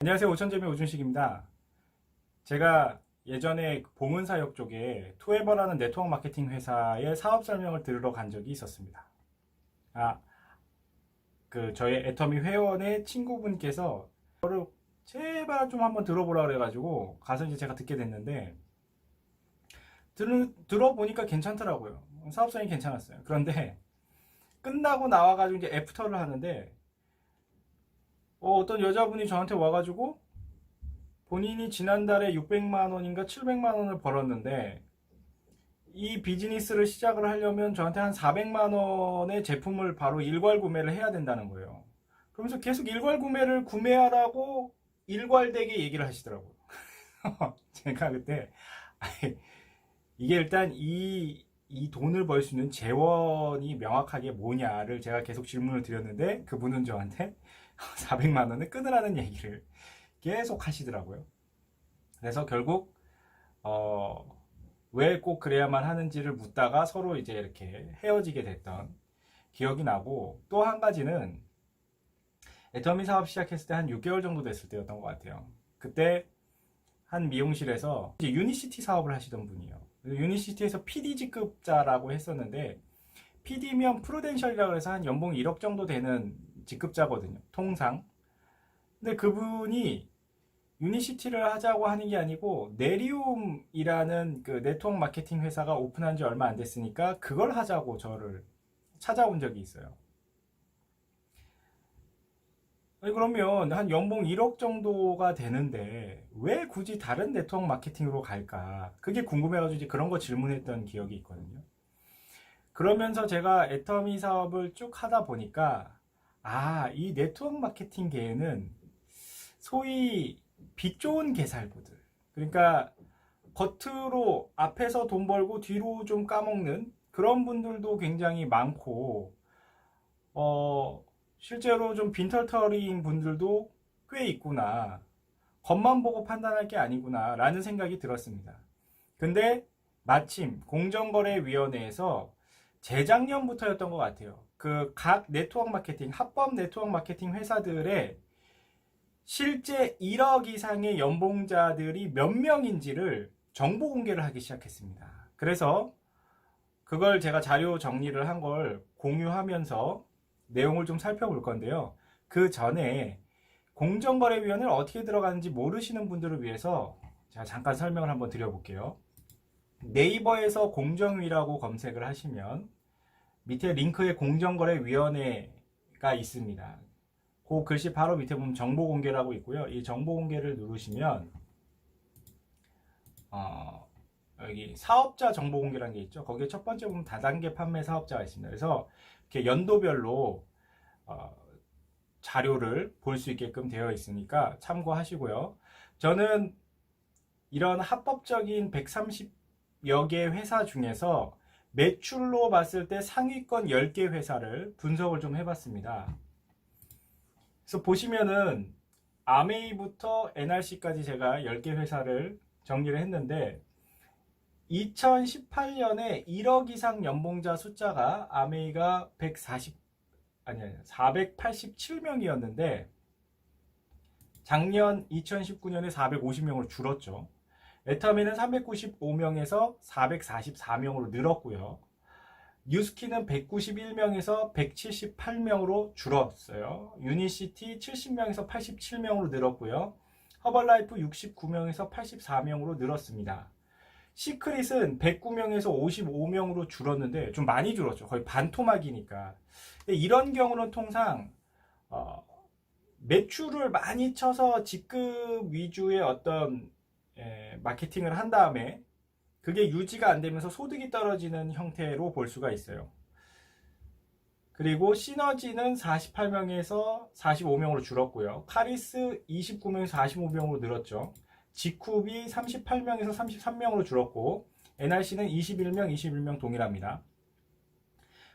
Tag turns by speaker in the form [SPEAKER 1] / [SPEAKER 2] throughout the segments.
[SPEAKER 1] 안녕하세요. 오천재미 오준식입니다. 제가 예전에 봉은사역 쪽에 투에버라는 네트워크 마케팅 회사의 사업 설명을 들으러 간 적이 있었습니다. 저의 애터미 회원의 친구분께서 저를 제발 좀 한번 들어보라 그래가지고 가서 이제 제가 듣게 됐는데 들어보니까 괜찮더라고요. 사업성이 괜찮았어요. 그런데 끝나고 나와가지고 이제 애프터를 하는데 어떤 여자분이 저한테 와가지고 본인이 지난달에 600만 원인가 700만 원을 벌었는데 이 비즈니스를 시작을 하려면 저한테 한 400만 원의 제품을 바로 일괄 구매를 해야 된다는 거예요. 그러면서 계속 일괄 구매를 구매하라고 일괄되게 얘기를 하시더라고요. 제가 그때 이게 일단 이 돈을 벌 수 있는 재원이 명확하게 뭐냐를 제가 계속 질문을 드렸는데 그분은 저한테 400만 원을 끊으라는 얘기를 계속 하시더라고요. 그래서 결국 왜 꼭 그래야만 하는지를 묻다가 서로 이제 이렇게 헤어지게 됐던 기억이 나고, 또 한 가지는 애터미 사업 시작했을 때 한 6개월 정도 됐을 때였던 것 같아요. 그때 한 미용실에서 이제 유니시티 사업을 하시던 분이에요. 유니시티에서 PD직급자라고 했었는데 PD면 프루덴셜이라고 해서 한 연봉 1억 정도 되는 직급자거든요, 통상. 근데 그분이 유니시티를 하자고 하는 게 아니고 네리움이라는 그 네트워크 마케팅 회사가 오픈한 지 얼마 안 됐으니까 그걸 하자고 저를 찾아온 적이 있어요. 아니, 그러면 한 연봉 1억 정도가 되는데 왜 굳이 다른 네트워크 마케팅으로 갈까? 그게 궁금해가지고 이제 그런 거 질문했던 기억이 있거든요. 그러면서 제가 애터미 사업을 쭉 하다 보니까 이 네트워크 마케팅계에는 소위 빛 좋은 개살구들, 그러니까 겉으로 앞에서 돈 벌고 뒤로 좀 까먹는 그런 분들도 굉장히 많고, 실제로 좀 빈털터리인 분들도 꽤 있구나, 겉만 보고 판단할 게 아니구나 라는 생각이 들었습니다. 근데 마침 공정거래위원회에서 재작년부터였던 것 같아요, 그 각 네트워크 마케팅, 합법 네트워크 마케팅 회사들의 실제 1억 이상의 연봉자들이 몇 명인지를 정보 공개를 하기 시작했습니다. 그래서 그걸 제가 자료 정리를 한 걸 공유하면서 내용을 좀 살펴볼 건데요. 그 전에 공정거래위원회를 어떻게 들어가는지 모르시는 분들을 위해서 제가 잠깐 설명을 한번 드려볼게요. 네이버에서 공정위라고 검색을 하시면 밑에 링크에 공정거래위원회가 있습니다. 그 글씨 바로 밑에 보면 정보 공개라고 있고요. 이 정보 공개를 누르시면 여기 사업자 정보 공개라는 게 있죠. 거기에 첫 번째 보면 다단계 판매 사업자가 있습니다. 그래서 이렇게 연도별로 자료를 볼 수 있게끔 되어 있으니까 참고하시고요. 저는 이런 합법적인 130여 개 회사 중에서 매출로 봤을 때 상위권 10개 회사를 분석을 좀 해봤습니다. 그래서 보시면은 아메이부터 NRC까지 제가 10개 회사를 정리를 했는데 2018년에 1억 이상 연봉자 숫자가 아메이가 487명이었는데 작년 2019년에 450명으로 줄었죠. 애터미는 395명에서 444명으로 늘었고요. 뉴스키는 191명에서 178명으로 줄었어요. 유니시티 70명에서 87명으로 늘었고요. 허벌라이프 69명에서 84명으로 늘었습니다. 시크릿은 109명에서 55명으로 줄었는데 좀 많이 줄었죠. 거의 반토막이니까. 이런 경우는 통상 매출을 많이 쳐서 직급 위주의 어떤 마케팅을 한 다음에 그게 유지가 안 되면서 소득이 떨어지는 형태로 볼 수가 있어요. 그리고 시너지는 48명에서 45명으로 줄었고요. 카리스 29명에서 45명으로 늘었죠. 지쿱이 38명에서 33명으로 줄었고 NRC는 21명, 21명 동일합니다.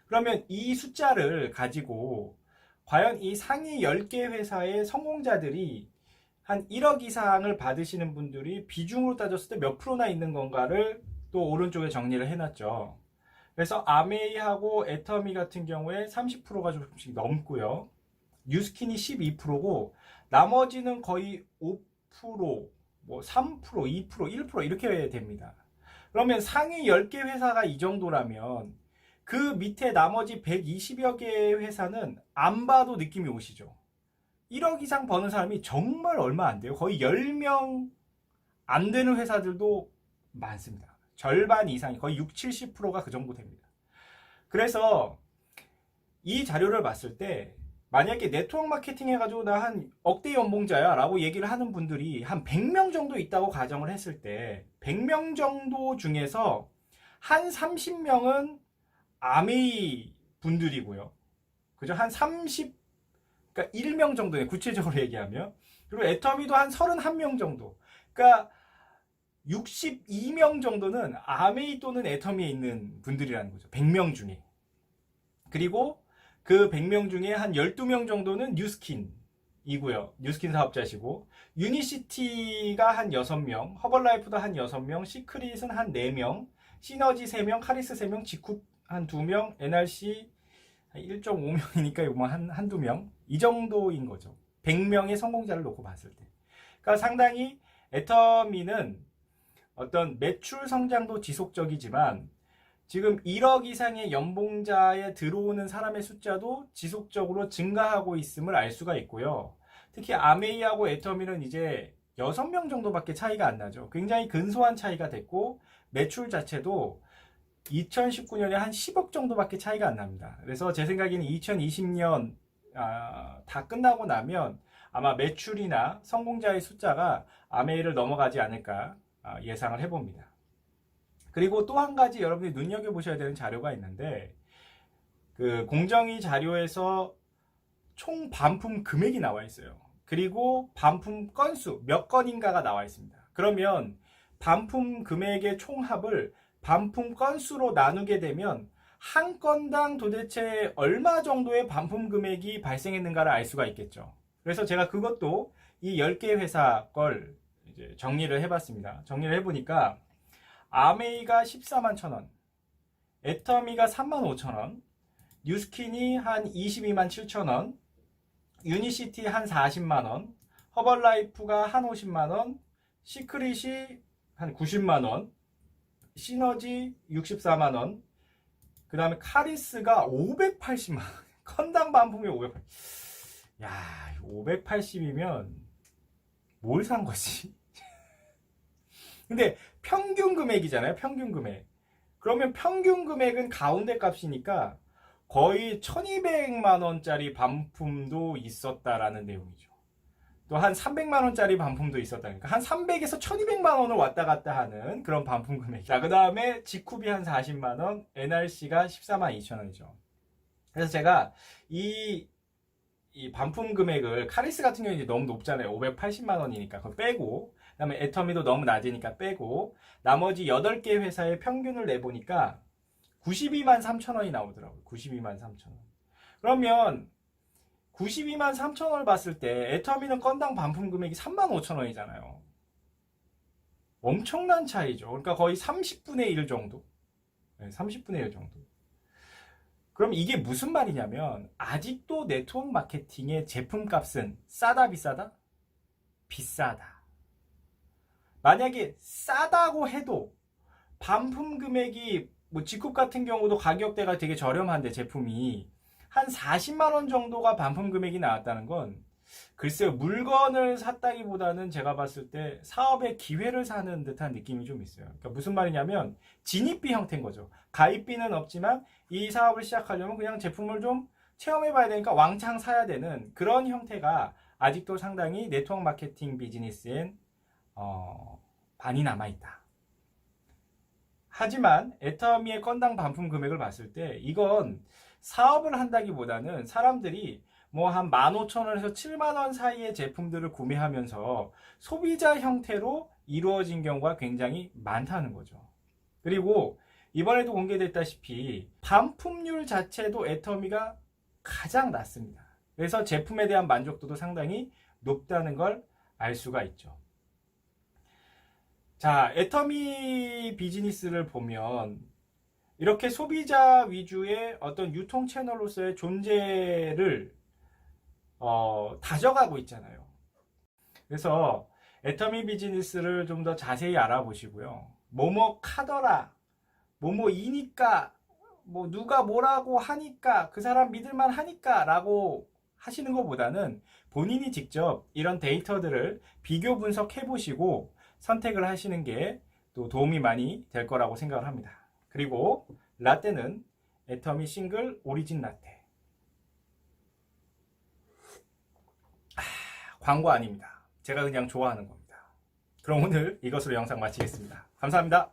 [SPEAKER 1] 그러면 이 숫자를 가지고 과연 이 상위 10개 회사의 성공자들이 한 1억 이상을 받으시는 분들이 비중으로 따졌을 때 몇 프로나 있는 건가를 또 오른쪽에 정리를 해놨죠. 그래서 아메이하고 애터미 같은 경우에 30%가 조금씩 넘고요. 뉴스킨이 12%고 나머지는 거의 5%, 뭐 3%, 2%, 1% 이렇게 됩니다. 그러면 상위 10개 회사가 이 정도라면 그 밑에 나머지 120여 개의 회사는 안 봐도 느낌이 오시죠? 1억 이상 버는 사람이 정말 얼마 안 돼요. 거의 10명 안 되는 회사들도 많습니다. 절반 이상이 거의 6, 70%가 그 정도 됩니다. 그래서 이 자료를 봤을 때 만약에 네트워크 마케팅 해가지고 나 한 억대 연봉자야 라고 얘기를 하는 분들이 한 100명 정도 있다고 가정을 했을 때 100명 정도 중에서 한 30명은 아메이 분들이고요. 그죠? 한 30, 그러니까 1명 정도네, 구체적으로 얘기하면. 그리고 애터미도 한 31명 정도. 그러니까 62명 정도는 아메이 또는 애터미에 있는 분들이라는 거죠. 100명 중에. 그리고 그 100명 중에 한 12명 정도는 뉴스킨이고요. 뉴스킨 사업자시고, 유니시티가 한 6명, 허벌라이프도 한 6명, 시크릿은 한 4명, 시너지 3명, 카리스 3명, 지쿱 한 2명, NRC 1.5명이니까 뭐 한두 명, 이 정도인 거죠. 100명의 성공자를 놓고 봤을 때. 그러니까 상당히 애터미는 어떤 매출 성장도 지속적이지만 지금 1억 이상의 연봉자에 들어오는 사람의 숫자도 지속적으로 증가하고 있음을 알 수가 있고요. 특히 아메이하고 애터미는 이제 6명 정도밖에 차이가 안 나죠. 굉장히 근소한 차이가 됐고 매출 자체도 2019년에 한 10억 정도밖에 차이가 안 납니다. 그래서 제 생각에는 2020년 다 끝나고 나면 아마 매출이나 성공자의 숫자가 아메이를 넘어가지 않을까 예상을 해봅니다. 그리고 또 한 가지 여러분들이 눈여겨보셔야 되는 자료가 있는데, 그 공정위 자료에서 총 반품 금액이 나와 있어요. 그리고 반품 건수 몇 건인가가 나와 있습니다. 그러면 반품 금액의 총합을 반품 건수로 나누게 되면 한 건당 도대체 얼마 정도의 반품 금액이 발생했는가를 알 수가 있겠죠. 그래서 제가 그것도 이 10개 회사 걸 이제 정리를 해봤습니다. 정리를 해보니까 아메이가 14만 1천원, 애터미가 3만 5천원, 뉴스킨이 한 22만 7천원, 유니시티 한 40만원, 허벌라이프가 한 50만원, 시크릿이 한 90만원, 시너지 64만원, 그 다음에 카리스가 580만원, 건당 반품이 580. 야, 580이면 뭘 산 거지? 근데 평균 금액이잖아요. 평균 금액. 그러면 평균 금액은 가운데 값이니까 거의 1200만 원짜리 반품도 있었다라는 내용이죠. 또 한 300만 원짜리 반품도 있었다니까. 한 300에서 1200만 원을 왔다 갔다 하는 그런 반품 금액. 자, 그 다음에 지쿱이 한 40만 원, NRC가 14만 2천 원이죠. 그래서 제가 이 반품 금액을, 카리스 같은 경우는 이제 너무 높잖아요. 580만 원이니까 그거 빼고, 그 다음에 애터미도 너무 낮으니까 빼고, 나머지 8개 회사의 평균을 내보니까 92만 3천 원이 나오더라고요. 92만 3천 원. 그러면 92만 3천 원을 봤을 때 애터미는 건당 반품 금액이 3만 5천 원이잖아요. 엄청난 차이죠. 그러니까 거의 30분의 1 정도. 30분의 1 정도. 그럼 이게 무슨 말이냐면 아직도 네트워크 마케팅의 제품값은 싸다 비싸다? 비싸다. 만약에 싸다고 해도 반품 금액이 뭐 지쿱 같은 경우도 가격대가 되게 저렴한데 제품이 한 40만 원 정도가 반품 금액이 나왔다는 건 글쎄요, 물건을 샀다기보다는 제가 봤을 때 사업의 기회를 사는 듯한 느낌이 좀 있어요. 그러니까 무슨 말이냐면 진입비 형태인 거죠. 가입비는 없지만 이 사업을 시작하려면 그냥 제품을 좀 체험해봐야 되니까 왕창 사야 되는 그런 형태가 아직도 상당히 네트워크 마케팅 비즈니스엔 많이 남아있다. 하지만 애터미의 건당 반품 금액을 봤을 때 이건 사업을 한다기보다는 사람들이 뭐 한 15,000원에서 7만원 사이의 제품들을 구매하면서 소비자 형태로 이루어진 경우가 굉장히 많다는 거죠. 그리고 이번에도 공개됐다시피 반품률 자체도 애터미가 가장 낮습니다. 그래서 제품에 대한 만족도도 상당히 높다는 걸 알 수가 있죠. 자, 애터미 비즈니스를 보면 이렇게 소비자 위주의 어떤 유통 채널로서의 존재를 다져가고 있잖아요. 그래서 애터미 비즈니스를 좀 더 자세히 알아보시고요. 뭐뭐 카더라, 뭐뭐이니까, 뭐 누가 뭐라고 하니까, 그 사람 믿을만 하니까 라고 하시는 것보다는 본인이 직접 이런 데이터들을 비교 분석해 보시고 선택을 하시는 게 또 도움이 많이 될 거라고 생각을 합니다. 그리고 라떼는 애터미 싱글 오리진 라떼. 광고 아닙니다. 제가 그냥 좋아하는 겁니다. 그럼 오늘 이것으로 영상 마치겠습니다. 감사합니다.